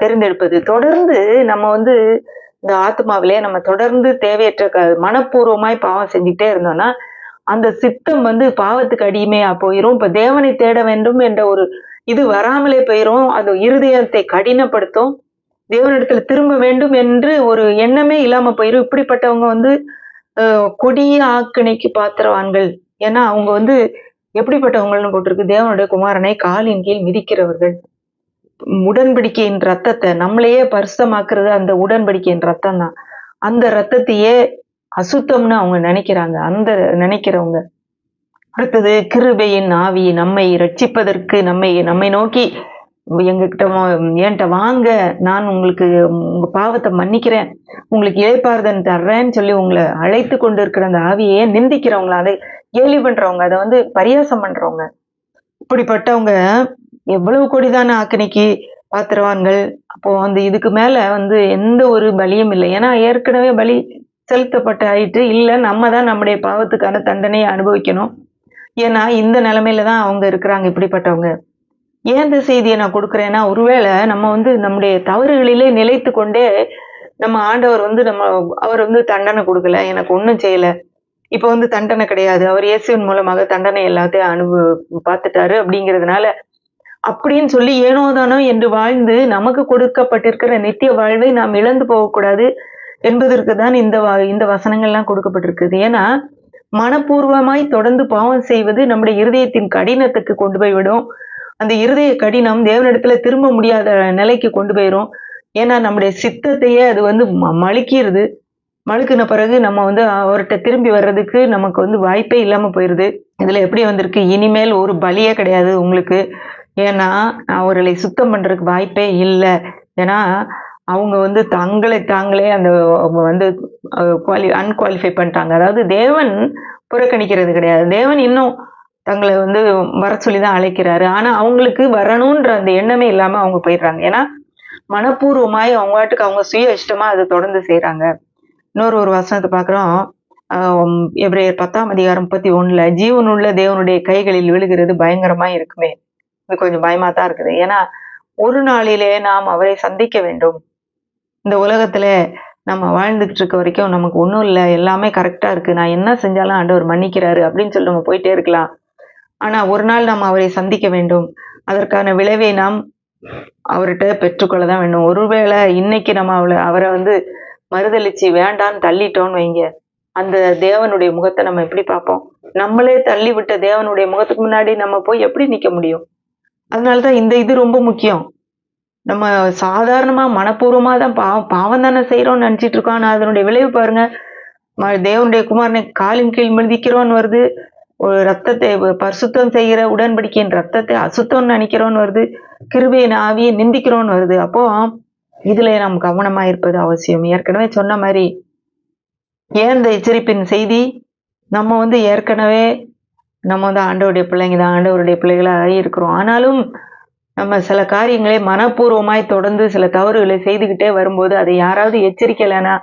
தேர்ந்தெடுப்பது. தொடர்ந்து நம்ம வந்து இந்த ஆத்மாவிலே நம்ம தொடர்ந்து தேவையற்ற மனப்பூர்வமாய் பாவம் செஞ்சுட்டே இருந்தோம்னா அந்த சித்தம் வந்து பாவத்துக்கு அடிமையா போயிரும். இப்ப தேவனை தேட வேண்டும் என்ற ஒரு இது வராமலே போயிரும். அது இருதயத்தை கடினப்படுத்தும். தேவனிடத்துல திரும்ப வேண்டும் என்று ஒரு எண்ணமே இல்லாம போயிரும். இப்படிப்பட்டவங்க வந்து கொடிய ஆக்கினைக்கு பாத்திரவான்கள். ஏன்னா அவங்க வந்து எப்படிப்பட்டவங்கள்னு போட்டிருக்கு, தேவனுடைய குமாரனை காலின் கீழ் மிதிக்கிறவர்கள். உடன்படிக்கையின் ரத்தத்தை நம்மளையே பரிசுத்தமாக்குறது அந்த உடன்படிக்கையின் ரத்தம் தான். அந்த ரத்தத்தையே அசுத்தம்னு அவங்க நினைக்கிறாங்க, அந்த நினைக்கிறவங்க. அடுத்தது கிருபையின் ஆவி நம்மை ரட்சிப்பதற்கு நம்மை நோக்கி என்கிட்ட வாங்க, நான் உங்களுக்கு உங்க பாவத்தை மன்னிக்கிறேன், உங்களுக்கு இளைப்பாறுதல் தர்றேன்னு சொல்லி உங்களை அழைத்து கொண்டு இருக்கிற அந்த ஆவியே நிந்திக்கிறவங்கள, அதை கேலி பண்றவங்க, அதை வந்து பரியாசம் பண்றவங்க, இப்படிப்பட்டவங்க எவ்வளவு கொடிதான ஆக்கினைக்கு பாத்திரவான்கள். அப்போ வந்து இதுக்கு மேல வந்து எந்த ஒரு பலியும் இல்லை. ஏன்னா ஏற்கனவே பலி செலுத்தப்பட்ட ஆயிட்டு இல்ல, நம்ம தான் நம்முடைய பாவத்துக்கான தண்டனையை அனுபவிக்கணும். ஏன்னா இந்த நிலைமையில தான் அவங்க இருக்கிறாங்க இப்படிப்பட்டவங்க. ஏன் இந்த செய்தியை நான் கொடுக்குறேன்னா, ஒருவேளை நம்ம வந்து நம்முடைய தவறுகளிலே நிலைத்து கொண்டே நம்ம ஆண்டவர் வந்து அவர் வந்து தண்டனை கொடுக்கல, எனக்கு ஒண்ணும் செய்யல, இப்ப வந்து தண்டனை கிடையாது, அவர் இயேசுவின் மூலமாக தண்டனை எல்லாத்தையும் பார்த்துட்டாரு அப்படிங்கிறதுனால அப்படின்னு சொல்லி ஏனோ தானோ என்று வாழ்ந்து நமக்கு கொடுக்கப்பட்டிருக்கிற நித்திய வாழ்வை நாம் இழந்து போகக்கூடாது என்பதற்கு தான் இந்த வசனங்கள்லாம் கொடுக்கப்பட்டிருக்குது. ஏன்னா மனப்பூர்வமாய் தொடர்ந்து பாவம் செய்வது நம்முடைய இருதயத்தின் கடினத்துக்கு கொண்டு போய் விடும். அந்த இருதய கடினம் தேவனிடத்துல திரும்ப முடியாத நிலைக்கு கொண்டு போயிரும். ஏன்னா நம்முடைய சித்தத்தையே அது வந்து மழுக்கிடுது. மழுக்கின பிறகு நம்ம வந்து அவர்கிட்ட திரும்பி வர்றதுக்கு நமக்கு வந்து வாய்ப்பே இல்லாம போயிருது. இதுல எப்படி வந்திருக்கு, இனிமேல் ஒரு பலியே கிடையாது உங்களுக்கு. ஏன்னா அவர்களை சுத்தம் பண்றதுக்கு வாய்ப்பே இல்லை. ஏன்னா அவங்க வந்து தாங்களே அந்த வந்து அன்குவாலிஃபை பண்ணிட்டாங்க. அதாவது தேவன் புறக்கணிக்கிறது கிடையாது, தேவன் இன்னும் தங்களை வந்து வர சொல்லிதான் அழைக்கிறாரு. ஆனா அவங்களுக்கு வரணும்ன்ற அந்த எண்ணமே இல்லாம அவங்க போயிடுறாங்க. ஏன்னா மனப்பூர்வமாய் அவங்க வாட்டுக்கு அவங்க சுய இஷ்டமா அதை தொடர்ந்து செய்யறாங்க. ஒரு வசனத்தை பாக்குறோம், எபிரேயர் 10:31 ஜீவனுள்ள தேவனுடைய கைகளில் விழுகிறது பயங்கரமா இருக்குமே. இது கொஞ்சம் பயமா தான் இருக்குது. ஏன்னா ஒரு நாளிலே நாம் அவரை சந்திக்க வேண்டும். இந்த உலகத்துல நம்ம வாழ்ந்துகிட்டு இருக்க வரைக்கும் நமக்கு ஒண்ணும் இல்லை, எல்லாமே கரெக்டா இருக்கு, நான் என்ன செஞ்சாலும் ஆண்டவர் மன்னிக்கிறாரு அப்படின்னு சொல்லி நம்ம போயிட்டே இருக்கலாம். ஆனா ஒரு நாள் நாம் அவரை சந்திக்க வேண்டும். அதற்கான விளைவை நாம் அவர்கிட்ட பெற்றுக்கொள்ளதான் வேண்டும். ஒருவேளை இன்னைக்கு நம்ம அவரை வந்து மறுதளிச்சு வேண்டான்னு தள்ளிட்டோம்னு வைங்க, அந்த தேவனுடைய முகத்தை நம்ம எப்படி பார்ப்போம்? நம்மளே தள்ளி விட்ட தேவனுடைய முகத்துக்கு முன்னாடி நம்ம போய் எப்படி நிக்க முடியும்? அதனாலதான் இந்த இது ரொம்ப முக்கியம். நம்ம சாதாரணமா மனப்பூர்வமா தான் பாவம் தானே செய்யறோம்னு நினைச்சிட்டு இருக்கோம். ஆனா அதனுடைய விளைவு பாருங்க, தேவனுடைய குமாரனை காலின் கீழ் மிதிக்கிறோன்னு வருது, ஒரு ரத்தத்தை பரிசுத்தம் செய்கிற உடன்படிக்கையின் ரத்தத்தை அசுத்தம்னு நினைக்கிறோன்னு வருது, கிருபையின் ஆவியை நிந்திக்கிறோன்னு வருது. அப்போ இதுல நாம் கவனமா இருப்பது அவசியம். ஏற்கனவே சொன்ன மாதிரி, ஏன் இந்த எச்சரிப்பின் செய்தி, நம்ம வந்து ஏற்கனவே நம்ம வந்து ஆண்டவருடைய பிள்ளைங்க தான், ஆண்டவருடைய பிள்ளைகளாக இருக்கிறோம். ஆனாலும் நம்ம சில காரியங்களை மனப்பூர்வமாய் தொடர்ந்து சில தவறுகளை செய்துகிட்டே வரும்போது அதை யாராவது எச்சரிக்கலைன்னா,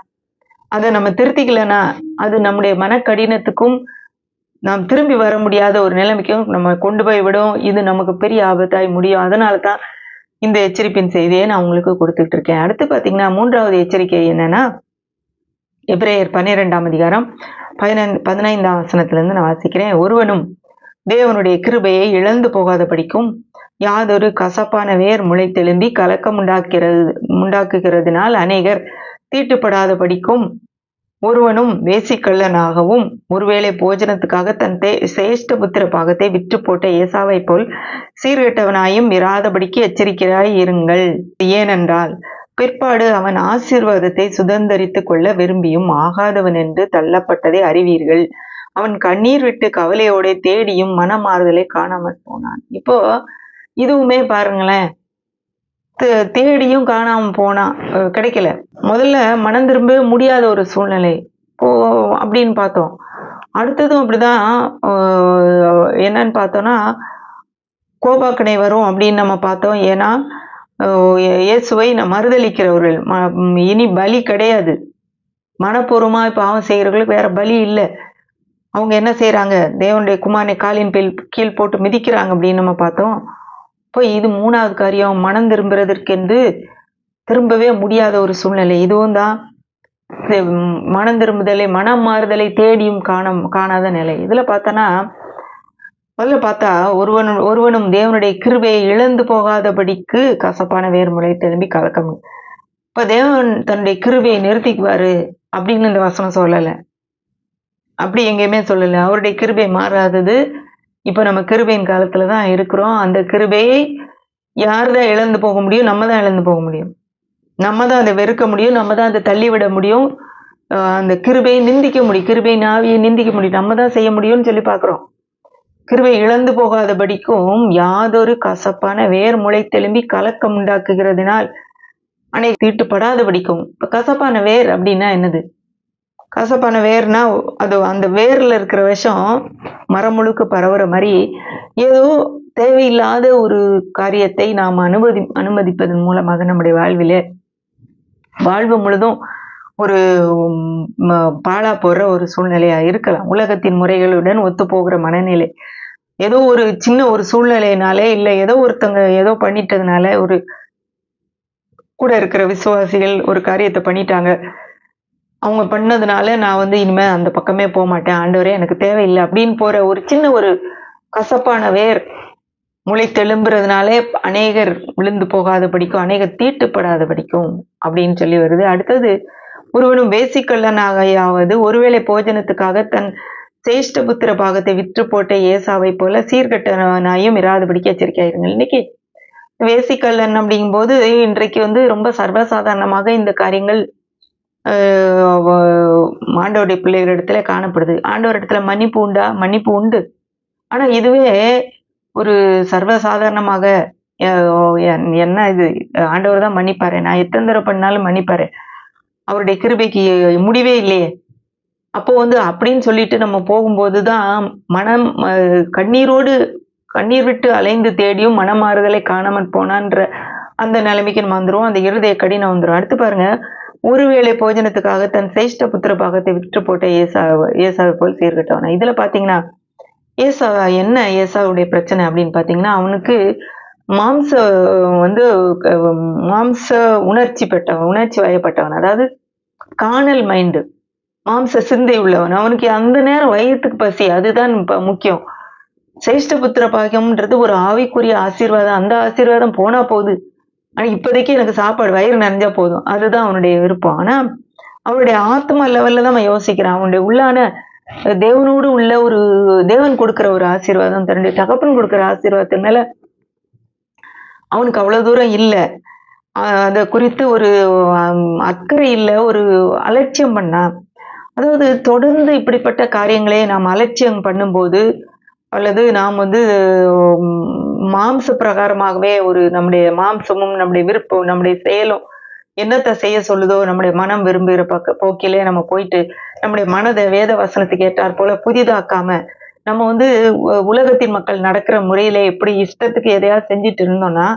அதை நம்ம திருத்திக்கலைன்னா, அது நம்முடைய மனக்கடினத்துக்கும் நாம் திரும்பி வர முடியாத ஒரு நிலைமைக்கும் நம்ம கொண்டு போய் விடும். இது நமக்கு பெரிய ஆபத்தாய் முடியும். அதனால தான் இந்த எச்சரிப்பின் செய்தியை நான் உங்களுக்கு கொடுத்துட்டு இருக்கேன். அடுத்து பாத்தீங்கன்னா 3வது எச்சரிக்கை என்னன்னா, எபிரேயர் 12:15 வசனத்திலிருந்து நான் வாசிக்கிறேன். ஒருவனும் தேவனுடைய கிருபையை இழந்து போகாத படிக்கும், யாதொரு கசப்பான வேர் முளைத்தெழும்பி கலக்கம் உண்டாக்குகிறதுனால் அநேகர் தீட்டுப்படாத படிக்கும், ஒருவனும் வேசிக்கள்ளனாகவும் ஒருவேளை போஜனத்துக்காக தன் சிரேஷ்ட புத்திர பாகத்தை விற்று போட்ட ஏசாவை போல் சீர்கெட்டவனாயும் இராதபடிக்கு எச்சரிக்கையாய் இருங்கள். ஏனென்றால் பிற்பாடு அவன் ஆசீர்வாதத்தை சுதந்தரித்துக் கொள்ள விரும்பியும் ஆகாதவன் என்று தள்ளப்பட்டதை அறிவீர்கள். அவன் கண்ணீர் விட்டு கவலையோட தேடியும் மனமாறுதலை காணாமல் போனான். இப்போ இதுவுமே பாருங்களேன், தேடியும் காணாம போனான், கிடைக்கல. முதல்ல மனம் திரும்ப முடியாத ஒரு சூழ்நிலை அப்படின்னு பார்த்தோம். அடுத்ததும் அப்படிதான். என்னன்னு பார்த்தோம்னா கோபாக்கனை வரும் அப்படின்னு நம்ம பார்த்தோம். ஏன்னா இயேசுவை மறுதளிக்கிறவர்கள், இனி பலி கிடையாது. மனப்பூர்வமா பாவம் செய்கிறவர்களுக்கு வேற பலி இல்லை. அவங்க என்ன செய்யறாங்க, தேவனுடைய குமாரனை காலின் கீழ் போட்டு மிதிக்கிறாங்க அப்படின்னு நம்ம பார்த்தோம். இப்போ இது 3வது காரியம், மனம் திரும்புறதற்கென்று திரும்பவே முடியாத ஒரு சூழ்நிலை. இதுவும் தான் மனம் திரும்புதலை, மனம் மாறுதலை தேடியும் காணாத நிலை. இதுல பார்த்தோன்னா முதல்ல பார்த்தா ஒருவனும் தேவனுடைய கிருபையை இழந்து போகாதபடிக்கு கசப்பான வேர்முளை திரும்பி கலக்கம். இப்ப தேவன் தன்னுடைய கிருபையை நிறுத்திக்குவாரு அப்படின்னு இந்த வசனம் சொல்லலை, அப்படி எங்கேயுமே சொல்லலை. அவருடைய கிருபை மாறாதது. இப்ப நம்ம கிருபையின் காலத்துலதான் இருக்கிறோம். அந்த கிருபையை யார்தான் இழந்து போக முடியும்? நம்ம தான் இழந்து போக முடியும். நம்ம தான் அதை வெறுக்க முடியும், நம்ம தான் அதை தள்ளிவிட முடியும். அந்த கிருபையை நிந்திக்க முடியும், கிருபையின் ஆவியை நிந்திக்க முடியும், நம்ம தான் செய்ய முடியும்னு சொல்லி பார்க்கிறோம். கிருபை இழந்து போகாதபடிக்கும் யாதொரு கசப்பான வேர் முளை தெலும்பி கலக்கம் உண்டாக்குகிறதுனால் அனைத்து தீட்டுப்படாதபடிக்கும். இப்ப கசப்பான வேர் அப்படின்னா என்னது? கசப்பான வேர்னா அது அந்த வேர்ல இருக்கிற விஷம் மரம் முழுக்க பரவுற மாதிரி ஏதோ தேவையில்லாத ஒரு காரியத்தை நாம் அனுமதிப்பதன் மூலமாக நம்முடைய வாழ்வு முழுதும் ஒரு பாழா போடுற ஒரு சூழ்நிலையா இருக்கலாம். உலகத்தின் முறைகளுடன் ஒத்து போகிற மனநிலை, ஏதோ ஒரு சின்ன ஒரு சூழ்நிலையினாலே, இல்லை ஏதோ ஒருத்தங்க ஏதோ பண்ணிட்டதுனால, ஒரு கூட இருக்கிற விசுவாசிகள் ஒரு காரியத்தை பண்ணிட்டாங்க, அவங்க பண்ணதுனால நான் இனிமே அந்த பக்கமே போக மாட்டேன், ஆண்டவரே எனக்கு தேவையில்லை அப்படின்னு போற ஒரு சின்ன ஒரு கசப்பான வேர் முளை தெலும்புறதுனாலே அநேகர் விழுந்து போகாத படிக்கும், அநேகர் தீட்டுப்படாத படிக்கும் அப்படின்னு சொல்லி வருது. அடுத்தது ஒருவனும் வேசிக்கள்ளனாகையாவது ஒருவேளை போஜனத்துக்காக தன் சேஷ்ட புத்திர பாகத்தை விற்று போட்ட ஏசாவை போல சீர்கட்டனாயும் இராதபடிக்கு எச்சரிக்கையாயிருங்கள். இன்னைக்கு வேசிக்கல்லன் அப்படிங்கும் போது இன்றைக்கு ரொம்ப சர்வசாதாரணமாக இந்த காரியங்கள் ஆண்டவருடைய பிள்ளைகளிடத்துல காணப்படுது. ஆண்டவர் இடத்துல மன்னிப்பு உண்டா? மன்னிப்பு உண்டு. ஆனா இதுவே ஒரு சர்வசாதாரணமாக என்ன இது, ஆண்டவர் தான் மன்னிப்பாரு, நான் எத்தனை தடவை பண்ணாலும் மன்னிப்பாரு, அவருடைய கிருபைக்கு முடிவே இல்லையே. அப்போ அப்படின்னு சொல்லிட்டு நம்ம போகும்போதுதான் மனம் கண்ணீர் விட்டு அலைந்து தேடியும் மனமாறுதலை காணாமல் போனான்ற அந்த நிலைமைக்கு நம்ம வந்துரும். அந்த இருதய கடினம் வந்துடும். அடுத்து பாருங்க, ஒருவேளை போஜனத்துக்காக தன் சிரேஷ்ட புத்திர பாகத்தை விற்று போட்ட ஏசாவை போல் சீர்கட்டவனா. இதுல பாத்தீங்கன்னா ஏசாவுடைய பிரச்சனை அப்படின்னு பாத்தீங்கன்னா, அவனுக்கு மாம்ச உணர்ச்சி வயப்பட்டவன், அதாவது காணல் மைண்டு, மாம்ச சிந்தை உள்ளவன். அவனுக்கு அந்த நேரம் வயிற்றுக்கு பசி, அதுதான் முக்கியம். சிரேஷ்ட புத்திர பாகியம்ன்றது ஒரு ஆவிக்குரிய ஆசீர்வாதம். அந்த ஆசீர்வாதம் போனா போகுது, ஆனா இப்போதைக்கு எனக்கு சாப்பாடு வயிறு நிறைஞ்சா போதும், அதுதான் அவனுடைய விருப்பம். ஆனா அவனுடைய ஆத்மா லெவல்ல தான் அவன் யோசிக்கிறான். அவனுடைய உள்ளான தேவனோடு உள்ள ஒரு தேவன் கொடுக்கிற ஒரு ஆசீர்வாதம், தன்னுடைய தகப்பன் கொடுக்கிற ஆசீர்வாதத்து மேல அவனுக்கு அவ்வளவு தூரம் இல்லை. அதை குறித்து ஒரு அக்கறை இல்லை, ஒரு அலட்சியம் பண்ணா. அதாவது தொடர்ந்து இப்படிப்பட்ட காரியங்களே நாம் அலட்சியம் பண்ணும்போது, அல்லது நாம் மாம்ச பிரகாரமாகவே நம்முடைய மாம்சமும் நம்முடைய விருப்பம் நம்முடைய செயலும் என்னத்தை செய்ய சொல்லுதோ நம்முடைய மனம் விரும்புகிற போக்கிலே நம்ம போயிட்டு நம்முடைய மனதை வேத வசனத்துக்கு ஏற்றாற் போல புதிதாக்காம நம்ம உலகத்தின் மக்கள் நடக்கிற முறையில எப்படி இஷ்டத்துக்கு எதையாவது செஞ்சுட்டு இருந்தோம்னா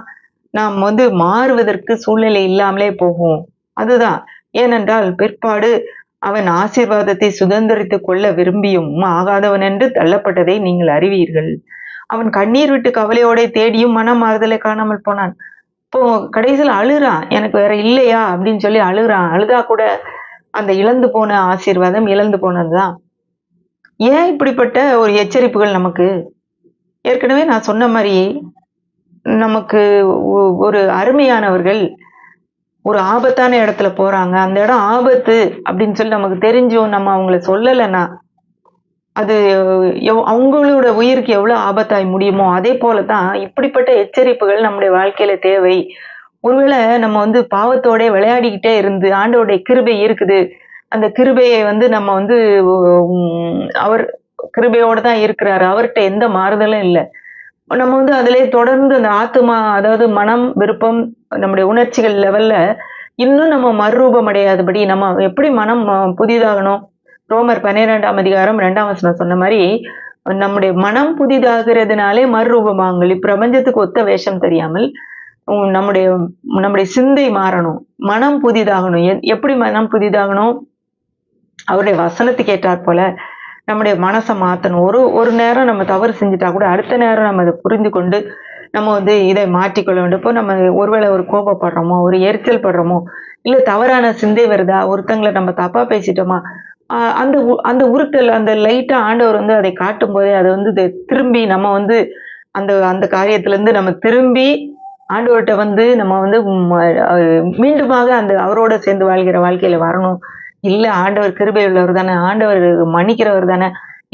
நாம் மாறுவதற்கு சூழ்நிலை இல்லாமலே போகும். அதுதான். ஏனென்றால் பிற்பாடு அவன் ஆசீர்வாதத்தை சுதந்திரித்துக் கொள்ள விரும்பியும் ஆகாதவன் என்று தள்ளப்பட்டதை நீங்கள் அறிவீர்கள். அவன் கண்ணீர் விட்டு கவலையோட தேடியும் மனம் மாறுதலை காணாமல் போனான். இப்போ கடைசியில் அழுறான், எனக்கு வேற இல்லையா அப்படின்னு சொல்லி அழுறான். அழுதா கூட அந்த இழந்து போன ஆசீர்வாதம் இழந்து போனதுதான். ஏன் இப்படிப்பட்ட ஒரு எச்சரிப்புகள் நமக்கு? ஏற்கனவே நான் சொன்ன மாதிரி நமக்கு ஒரு அருமையானவர்கள் ஒரு ஆபத்தான இடத்துல போறாங்க, அந்த இடம் ஆபத்து அப்படின்னு சொல்லி நமக்கு தெரிஞ்சும் நம்ம அவங்கள சொல்லலைன்னா அது அவங்களோட உயிருக்கு எவ்வளவு ஆபத்தாய் முடியுமோ அதே போலதான் இப்படிப்பட்ட எச்சரிப்புகள் நம்முடைய வாழ்க்கையில தேவை. ஒருவேளை நம்ம வந்து பாவத்தோட விளையாடிக்கிட்டே இருந்து ஆண்டவருடைய கிருபை இருக்குது, அந்த கிருபையை வந்து நம்ம வந்து அவர் கிருபையோட தான் இருக்கிறாரு, அவர்கிட்ட எந்த மாறுதலும் இல்லை, நம்ம வந்து அதிலே தொடர்ந்து அந்த ஆத்துமா, அதாவது மனம், விருப்பம், நம்முடைய உணர்ச்சிகள் லெவல்ல இன்னும் நம்ம மறுரூபம் அடையாதபடி நம்ம எப்படி மனம் புதிதாகணும்? ரோமர் 12ஆம் அதிகாரம் 2ஆம் வசனம் சொன்ன மாதிரி நம்முடைய மனம் புதிதாகிறதுனாலே மறுரூபமாங்கள். இப்பிரபஞ்சத்துக்கு ஒத்த வேஷம் தெரியாமல் நம்முடைய நம்முடைய சிந்தை மாறணும், மனம் புதிதாகணும். எப்படி மனம் புதிதாகணும்? அவருடைய வசனத்துக்கு ஏற்றாற் போல நம்முடைய மனசை மாத்தணும். ஒரு நேரம் நம்ம தவறு செஞ்சுட்டா கூட அடுத்த நேரம் நம்ம அதை புரிந்து கொண்டு நம்ம வந்து இதை மாற்றிக்கொள்ள வேண்டும். இப்போ நம்ம ஒருவேளை ஒரு கோபப்படுறோமோ, ஒரு எரிச்சல் படுறோமோ, இல்ல தவறான சிந்தை வருதா, ஒருத்தங்களை நம்ம தப்பா பேசிட்டோமா, அந்த அந்த உறுத்தல், அந்த லைட்டா ஆண்டவர் வந்து அதை காட்டும் போதே அதை வந்து திரும்பி நம்ம வந்து அந்த அந்த காரியத்துல இருந்து நம்ம திரும்பி ஆண்டவர்கிட்ட வந்து நம்ம வந்து மீண்டுமாக அந்த அவரோட சேர்ந்து வாழ்கிற வாழ்க்கையில வரணும். இல்ல ஆண்டவர் கிருபை உள்ளவர் தானே, ஆண்டவர் மன்னிக்கிறவர் தானே,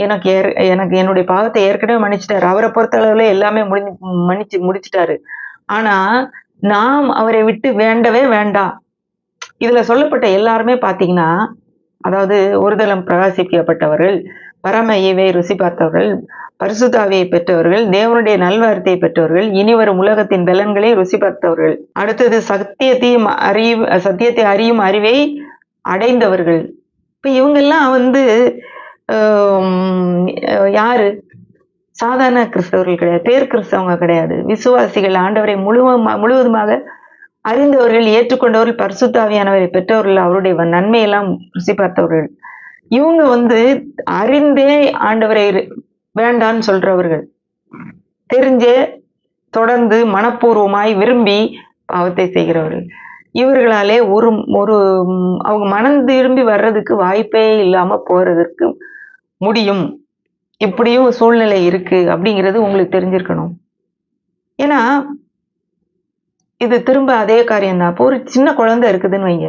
எனக்கு எனக்கு என்னுடைய பாவத்தை ஏற்கனவே மன்னிச்சிட்டாரு, அவரை பொறுத்த அளவுல எல்லாமே மன்னிச்சு முடிச்சிட்டாரு. ஆனா நாம் அவரை விட்டு வேண்டவே வேண்டாம். இதுல சொல்லப்பட்ட எல்லாருமே பாத்தீங்கன்னா, அதாவது ஒருதலம் பிரகாசிக்கப்பட்டவர்கள், பரம ஈவை ருசி பார்த்தவர்கள், பரிசுத்தாவியை பெற்றவர்கள், தேவனுடைய நல்வார்த்தையை பெற்றவர்கள், இனிவரும் உலகத்தின் பலன்களை ருசி பார்த்தவர்கள், அடுத்தது சத்தியத்தை அறியும் அறிவை அடைந்தவர்கள். இப்ப இவங்கெல்லாம் வந்து யாரு? சாதாரண கிறிஸ்தவர்கள் கிடையாது, பேர் கிறிஸ்தவங்க கிடையாது, விசுவாசிகள், ஆண்டவரை முழுவதுமாக அறிந்தவர்கள், ஏற்றுக்கொண்டவர்கள், பரிசுத்தாவியானவரை பெற்றவர்கள், அவருடைய நன்மையெல்லாம் ருசி பார்த்தவர்கள். இவங்க வந்து அறிந்தே ஆண்டவரை வேண்டான்னு சொல்றவர்கள், தெரிஞ்சே தொடர்ந்து மனப்பூர்வமாய் விரும்பி பாவத்தை செய்கிறவர்கள். இவர்களாலே ஒரு ஒரு அவங்க மனம் திரும்பி வர்றதுக்கு வாய்ப்பே இல்லாம போறதற்கு முடியும். இப்படியும் சூழ்நிலை இருக்கு அப்படிங்கிறது உங்களுக்கு தெரிஞ்சிருக்கணும். ஏன்னா இது திரும்ப அதே காரியம்தான். அப்போ ஒரு சின்ன குழந்தை இருக்குதுன்னு வைங்க,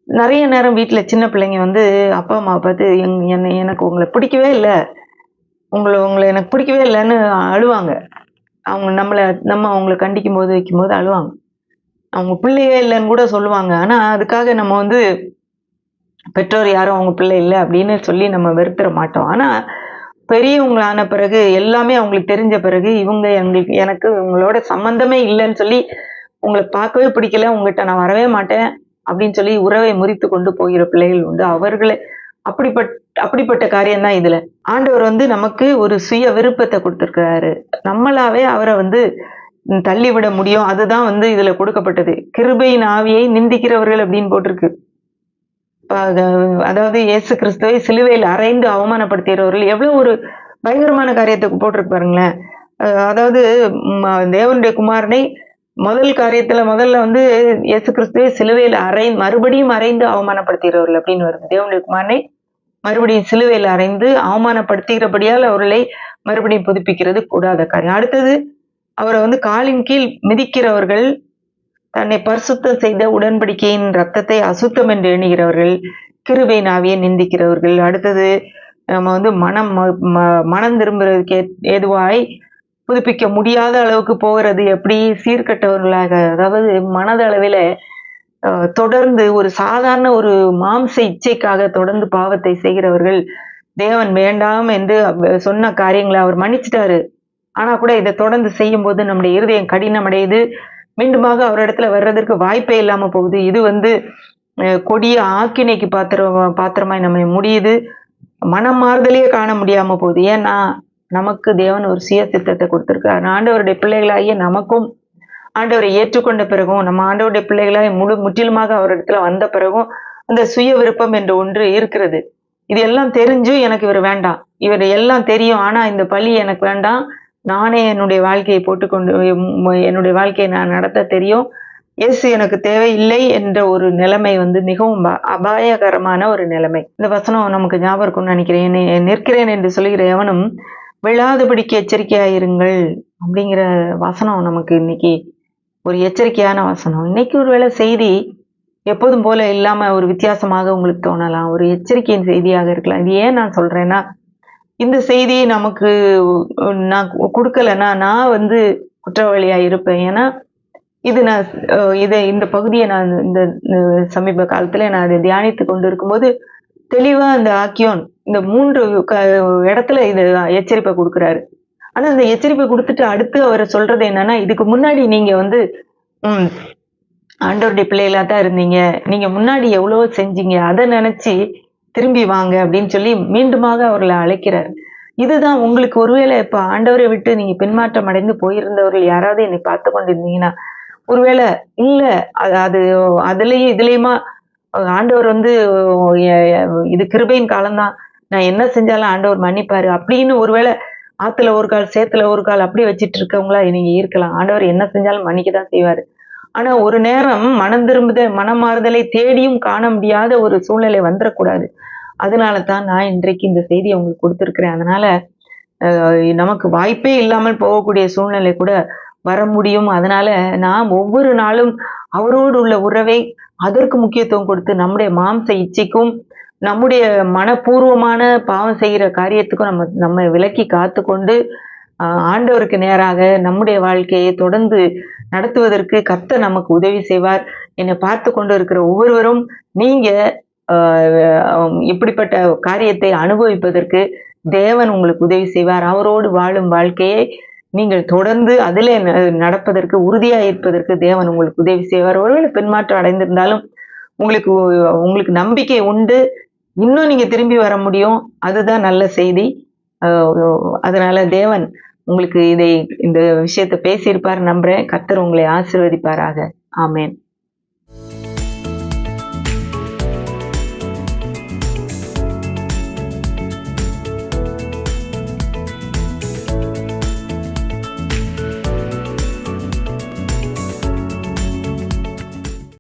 நிறைய நேரம் வீட்டுல சின்ன பிள்ளைங்க வந்து அப்பா அம்மா பார்த்து எனக்கு உங்களை பிடிக்கவே இல்லை, உங்களை எனக்கு பிடிக்கவே இல்லைன்னு அழுவாங்க. அவங்க நம்ம அவங்களை கண்டிக்கும் போது வைக்கும் போது அழுவாங்க. அவங்க பிள்ளையே இல்லைன்னு கூட சொல்லுவாங்க. ஆனா அதுக்காக நம்ம வந்து பெற்றோர் யாரும் அவங்க பிள்ளை இல்லை அப்படின்னு சொல்லி நம்ம வெறுத்துற மாட்டோம். ஆனா பெரியவங்களான பிறகு, எல்லாமே அவங்களுக்கு தெரிஞ்ச பிறகு, இவங்க எனக்கு உங்களோட சம்பந்தமே இல்லைன்னு சொல்லி, உங்களை பார்க்கவே பிடிக்கல, உங்ககிட்ட நான் வரவே மாட்டேன் அப்படின்னு சொல்லி உறவை முறித்து கொண்டு போகிற பிள்ளைகள் உண்டு. அவர்களே அப்படிப்பட்ட காரியம் தான் இதுல. ஆண்டவர் வந்து நமக்கு ஒரு சுய விருப்பத்தை கொடுத்திருக்கிறாரு. நம்மளாவே அவரை வந்து தள்ளிவிட முடியும். அதுதான் வந்து இதுல கொடுக்கப்பட்டது. கிருபையின் ஆவியை நிந்திக்கிறவர்கள் அப்படின்னு போட்டிருக்கு. அதாவது இயேசு கிறிஸ்துவை சிலுவையில் அறைந்து அவமானப்படுத்துகிறவர்கள், எவ்வளவு ஒரு பயங்கரமான காரியத்துக்கு போட்டிருக்கு பாருங்களேன். அதாவது தேவனுடைய குமாரனை முதல்ல வந்து இயேசு கிறிஸ்துவை சிலுவையில் மறுபடியும் அறைந்து அவமானப்படுத்துகிறவர்கள் அப்படின்னு வருது. தேவனுடைய குமாரனை மறுபடியும் சிலுவையில் அறைந்து அவமானப்படுத்துகிறபடியால் அவர்களை மறுபடியும் புதுப்பிக்கிறது கூடாத காரியம். அடுத்தது அவரை வந்து காலின் கீழ் மிதிக்கிறவர்கள், தன்னை பரிசுத்தம் செய்த உடன்படிக்கையின் ரத்தத்தை அசுத்தம் என்று எண்ணுகிறவர்கள், கிருபையின் ஆவியை நிந்திக்கிறவர்கள். அடுத்தது நம்ம வந்து மனம் திரும்புறதுக்கு ஏதுவாய் புதுப்பிக்க முடியாத அளவுக்கு போகிறது எப்படி? சீர்கட்டவர்களாக, அதாவது மனதளவில தொடர்ந்து ஒரு சாதாரண ஒரு மாம்ச இச்சைக்காக தொடர்ந்து பாவத்தை செய்கிறவர்கள். தேவன் வேண்டாம் என்று சொன்ன காரியங்களை அவர் மன்னிச்சிட்டாரு. ஆனா கூட இதை தொடர்ந்து செய்யும் போது நம்முடைய இருதயம் கடினமடையுது. மீண்டுமாக அவரிடத்துல வர்றதற்கு வாய்ப்பே இல்லாம போகுது. இது வந்து கொடிய ஆக்கினைக்கு பாத்திரமாய் நம்ம முடியுது. மனம் மாறுதலையே காண முடியாம போகுது. ஏன்னா நமக்கு தேவன் ஒரு சுய சித்தத்தை கொடுத்திருக்காரு. ஆண்டவருடைய பிள்ளைகளாகிய நமக்கும் ஆண்டவரை ஏற்றுக்கொண்ட பிறகும், நம்ம ஆண்டவருடைய பிள்ளைகளாய் முற்றிலுமாக அவரிடத்துல வந்த பிறகும் அந்த சுய விருப்பம் என்று ஒன்று இருக்கிறது. இது எல்லாம் தெரிஞ்சும் எனக்கு இவர் வேண்டாம், இவர் எல்லாம் தெரியும், ஆனா இந்த பழி எனக்கு வேண்டாம், நானே என்னுடைய வாழ்க்கையை போட்டுக்கொண்டு என்னுடைய வாழ்க்கையை நான் நடத்த தெரியும், இயேசு எனக்கு தேவையில்லை என்ற ஒரு நிலைமை வந்து மிகவும் அபாயகரமான ஒரு நிலைமை. இந்த வசனம் நமக்கு ஞாபகம் இருக்கும்னு நினைக்கிறேன். நிற்கிறேன் என்று சொல்லுகிற எவனும் விழாதபடிக்கு எச்சரிக்கையாயிருங்கள் அப்படிங்கிற வசனம் நமக்கு இன்னைக்கு ஒரு எச்சரிக்கையான வசனம். இன்னைக்கு ஒருவேளை செய்தி எப்போதும் போல இல்லாம ஒரு வித்தியாசமாக உங்களுக்கு தோணலாம். ஒரு எச்சரிக்கையின் செய்தியாக இருக்கலாம். இது ஏன் நான் சொல்றேன்னா, இந்த செய்தியை நமக்கு நான் குடுக்கலன்னா, நான் வந்து குற்றவாளியா இருப்பேன். ஏன்னா, இது நான் இந்த பகுதிய நான் இந்த சமீப காலத்துல நான் அத தியானித்துக் கொண்டிருக்கும்போது, தெளிவா அந்த ஆக்கியோன் இந்த 3 இடத்துல இது எச்சரிப்பை குடுக்குறாரு. ஆனா, அந்த எச்சரிப்பை குடுத்துட்டு அடுத்து அவரு சொல்றது என்னன்னா, இதுக்கு முன்னாடி நீங்க வந்து ம் ஆண்டவருடைய பிள்ளைகளா தான் இருந்தீங்க. நீங்க முன்னாடி எவ்வளவோ செஞ்சீங்க. அத நெனச்சு திரும்பி வாங்க அப்படின்னு சொல்லி மீண்டுமாக அவர்கள அழைக்கிறார். இதுதான் உங்களுக்கு ஒருவேளை இப்ப ஆண்டவரை விட்டு நீங்க பின்மாற்றம் அடைந்து போயிருந்தவர்கள் யாராவது என்னை பார்த்துக் கொண்டிருந்தீங்கன்னா, ஒருவேளை இல்ல அது அது அதுலயும் இதுலயுமா ஆண்டவர் வந்து எ எ இது கிருபையின் காலம் தான். நான் என்ன செஞ்சாலும் ஆண்டவர் மன்னிப்பாரு அப்படின்னு ஒருவேளை ஆத்துல ஒரு கால், சேத்துல ஒரு கால் அப்படியே வச்சுட்டு இருக்கவங்களா நீங்க இருக்கலாம். ஆண்டவர் என்ன செஞ்சாலும் மன்னிக்க தான் செய்வாரு. ஆனா ஒரு நேரம் மனம் மனமாறுதலை தேடியும் காண முடியாத ஒரு சூழ்நிலை வந்துரக்கூடாது. அதனால தான் நான் இன்றைக்கு இந்த செய்திய உங்களுக்கு குடுத்திருக்கிறேன். அதனால நமக்கு வாய்ப்பே இல்லாமல் போகக்கூடிய சூழ்நிலை கூட வர முடியும். அதனால நாம் ஒவ்வொரு நாளும் அவரோடு உள்ள உறவை அதற்கு முக்கியத்துவம் கொடுத்து நம்முடைய மாம்ச இச்சைக்கும், நம்முடைய மனப்பூர்வமான பாவம் செய்கிற காரியத்துக்கும் நம்ம விலக்கி காத்துக்கொண்டு, ஆண்டவருக்கு நேராக நம்முடைய வாழ்க்கையை தொடர்ந்து நடத்துவதற்கு கர்த்தர் நமக்கு உதவி செய்வார். என்னை பார்த்துக் கொண்டு இருக்கிற ஒவ்வொருவரும் நீங்க அ இப்படிப்பட்ட காரியத்தை அனுபவிப்பதற்கு தேவன் உங்களுக்கு உதவி செய்வார். அவரோடு வாழும் வாழ்க்கையை நீங்கள் தொடர்ந்து அதிலே நடப்பதற்கு, உறுதியா இருப்பதற்கு தேவன் உங்களுக்கு உதவி செய்வார். ஒருவேளை பின்மாற்றம் அடைந்திருந்தாலும் உங்களுக்கு உங்களுக்கு நம்பிக்கை உண்டு. இன்னும் நீங்க திரும்பி வர முடியும். அதுதான் நல்ல செய்தி. அ அதனால தேவன் உங்களுக்கு இந்த விஷயத்த பேசியிருப்பார் நம்புறேன். கர்த்தர் உங்களை ஆசீர்வதிப்பாராக. ஆமென்.